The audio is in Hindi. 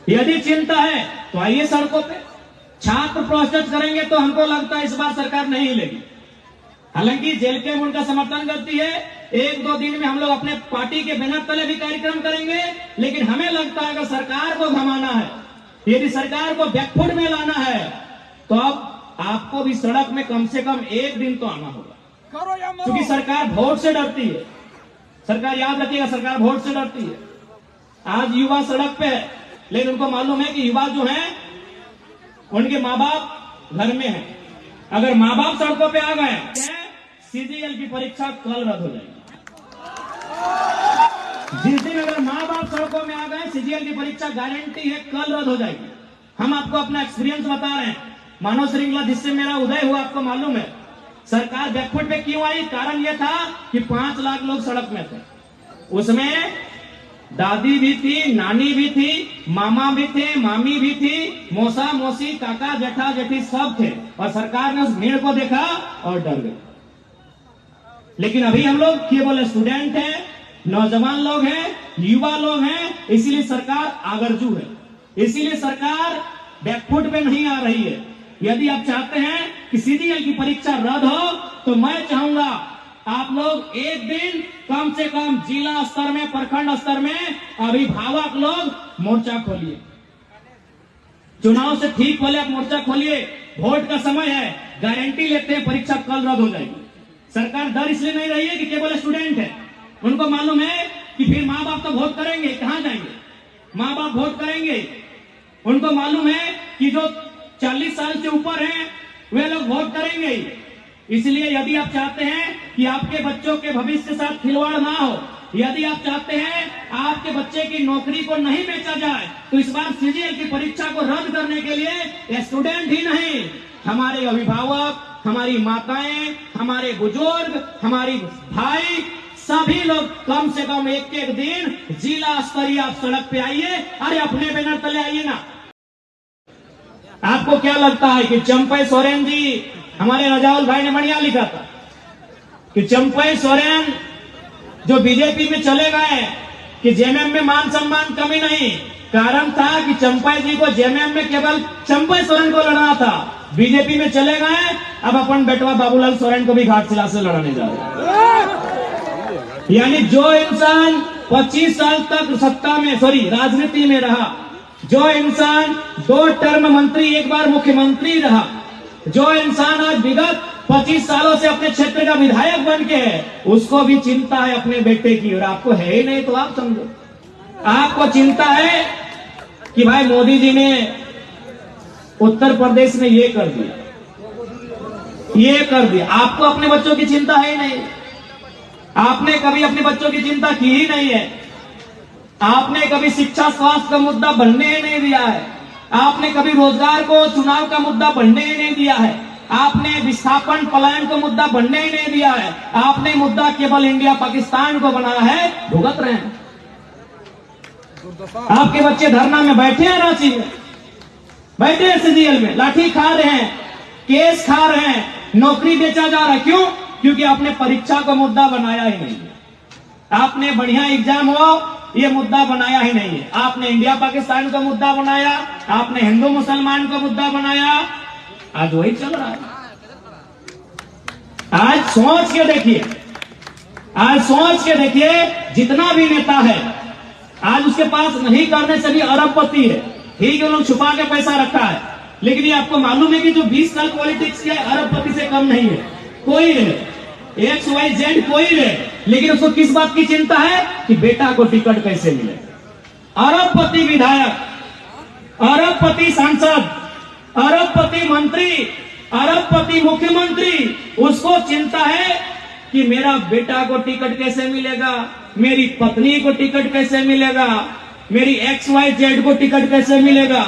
यदि चिंता है तो आइए सड़कों पे। छात्र प्रोटेस्ट करेंगे तो हमको लगता है इस बार सरकार नहीं हिलेगी। हालांकि जेल के उनका समर्थन करती है, 1-2 दिन में हम लोग अपने पार्टी के बैनर तले भी कार्यक्रम करेंगे, लेकिन हमें लगता है अगर सरकार को घमाना है, यदि सरकार को बैकफुट में लाना है, तो अब आपको भी सड़क में कम से कम 1 दिन तो आना होगा, क्योंकि सरकार वोट से डरती है। सरकार याद रखिएगा, सरकार वोट से डरती है। आज युवा सड़क पे है, लेकिन उनको मालूम है कि युवा जो है उनके माँ बाप घर में है। अगर माँ बाप सड़कों पे आ गए, सीजीएल की परीक्षा कल रद्द हो जाएगी। जिस दिन अगर माँ बाप सड़कों में आ गए, सीजीएल की परीक्षा गारंटी है कल रद्द हो जाएगी। हम आपको अपना एक्सपीरियंस बता रहे हैं। मानव श्रृंखला जिससे मेरा उदय हुआ, आपको मालूम है सरकार बैकफुट पे क्यों आई? कारण यह था कि 5 लाख लोग सड़क में थे। उसमें दादी भी थी, नानी भी थी, मामा भी थे, मामी भी थी, मौसा मौसी, काका जेठा जेठी सब थे, और सरकार ने उस भीड़ को देखा और डर गई। लेकिन अभी हम लोग केवल स्टूडेंट हैं, नौजवान लोग हैं, युवा लोग हैं, इसीलिए सरकार आगरजू है, इसीलिए सरकार बैकफुट पे नहीं आ रही है। यदि आप चाहते हैं कि सीजीएल की परीक्षा रद्द हो, तो मैं चाहूंगा आप लोग एक दिन कम से कम जिला स्तर में, प्रखंड स्तर में अभिभावक लोग मोर्चा खोलिए। चुनाव से ठीक पहले आप मोर्चा खोलिए। वोट का समय है, गारंटी लेते हैं परीक्षा कल रद्द हो जाएगी। सरकार डर इसलिए नहीं रही है कि केवल स्टूडेंट है, उनको मालूम है कि फिर माँ बाप तो वोट करेंगे, कहां जाएंगे? माँ बाप वोट करेंगे। उनको मालूम है कि जो 40 साल से ऊपर हैं वे लोग वोट करेंगे। इसलिए यदि आप चाहते हैं कि आपके बच्चों के भविष्य के साथ खिलवाड़ ना हो, यदि आप चाहते हैं आपके बच्चे की नौकरी को नहीं बेचा जाए, तो इस बार सीजीएल की परीक्षा को रद्द करने के लिए स्टूडेंट ही नहीं, हमारे अभिभावक, हमारी माताएं, हमारे बुजुर्ग, हमारी भाई, सभी लोग कम से कम एक दिन जिला स्तरीय आप सड़क पे आइए। अरे अपने बैनर तले आइए ना। आपको क्या लगता है कि चंपई सोरेन जी, हमारे रजाउल भाई ने बढ़िया लिखा था कि चंपई सोरेन जो बीजेपी में चले गए कि जेएमएम में मान सम्मान कमी नहीं, कारण था कि चंपई जी को जेएमएम में केवल चंपई सोरेन को लड़ना था। बीजेपी में चले गए, अब अपन बेटवा बाबूलाल सोरेन को भी घाटशिला से लड़ाने जा रहे हैं। यानी जो इंसान 25 साल तक सत्ता में राजनीति में रहा, जो इंसान 2 टर्म मंत्री, 1 बार मुख्यमंत्री रहा, जो इंसान आज विगत 25 सालों से अपने क्षेत्र का विधायक बन के है, उसको भी चिंता है अपने बेटे की। और आपको है ही नहीं तो आप समझो, आपको चिंता है कि भाई मोदी जी ने उत्तर प्रदेश में ये कर दिया, ये कर दिया। आपको अपने बच्चों की चिंता है ही नहीं। आपने कभी अपने बच्चों की चिंता की ही नहीं है। आपने कभी शिक्षा स्वास्थ्य का मुद्दा बनने ही नहीं दिया है। आपने कभी रोजगार को चुनाव का मुद्दा बनने ही नहीं दिया है। आपने विस्थापन पलायन को मुद्दा बनने ही नहीं दिया है। आपने मुद्दा केवल इंडिया पाकिस्तान को बनाया है, भुगत रहे हैं। आपके बच्चे धरना में बैठे हैं, रांची में बैठे हैं, सीजीएल में लाठी खा रहे हैं, केस खा रहे हैं, नौकरी बेचा जा रहा है। क्यों? क्योंकि आपने परीक्षा को मुद्दा बनाया ही नहीं है। आपने बढ़िया एग्जाम हो ये मुद्दा बनाया ही नहीं है। आपने इंडिया पाकिस्तान को मुद्दा बनाया, आपने हिंदू मुसलमान को मुद्दा बनाया। आज वही चल रहा है। आज सोच के देखिए, आज सोच के देखिए, जितना भी नेता है आज उसके पास नहीं करने से भी अरबपति है। ठीक है, लोग छुपा के पैसा रखा है, लेकिन ये आपको मालूम है कि जो 20 साल पॉलिटिक्स के अरबपति से कम नहीं है। कोई है, XYZ कोई है, लेकिन उसको किस बात की चिंता है कि बेटा को टिकट कैसे मिले। अरबपति विधायक, अरबपति सांसद, अरबपति मंत्री, अरबपति मुख्यमंत्री, उसको चिंता है कि मेरा बेटा को टिकट कैसे मिलेगा, मेरी पत्नी को टिकट कैसे मिलेगा, मेरी XYZ को टिकट कैसे मिलेगा।